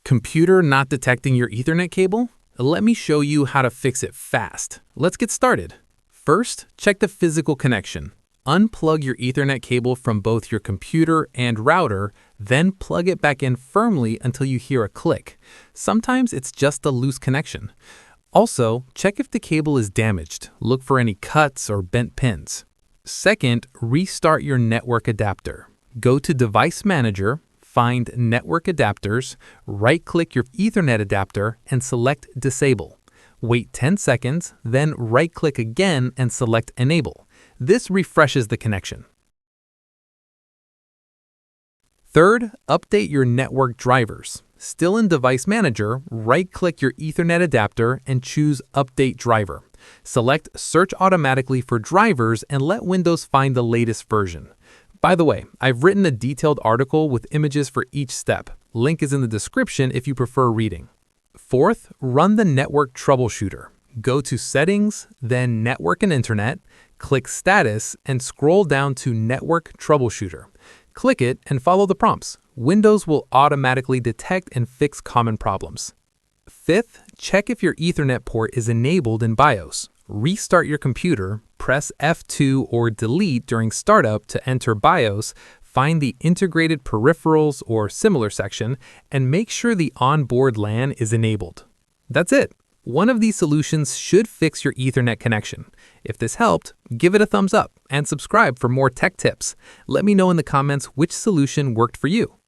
Computer not detecting your Ethernet cable? Let me show you how to fix it fast. Let's get started. First, check the physical connection. Unplug your Ethernet cable from both your computer and router, then plug it back in firmly until you hear a click. Sometimes it's just a loose connection. Also, check if the cable is damaged. Look for any cuts or bent pins. Second, restart your network adapter. Go to Device Manager, find Network Adapters, right-click your Ethernet adapter, and select Disable. Wait 10 seconds, then right-click again and select Enable. This refreshes the connection. Third, update your network drivers. Still in Device Manager, right-click your Ethernet adapter and choose Update Driver. Select Search Automatically for drivers and let Windows find the latest version. By the way, I've written a detailed article with images for each step. Link is in the description if you prefer reading. Fourth, run the Network Troubleshooter. Go to Settings, then Network and Internet, click Status, and scroll down to Network Troubleshooter. Click it and follow the prompts. Windows will automatically detect and fix common problems. Fifth, check if your Ethernet port is enabled in BIOS. Restart your computer, press F2 or Delete during startup to enter BIOS, find the Integrated Peripherals or similar section, and make sure the onboard LAN is enabled. That's it. One of these solutions should fix your Ethernet connection. If this helped, give it a thumbs up and subscribe for more tech tips. Let me know in the comments which solution worked for you.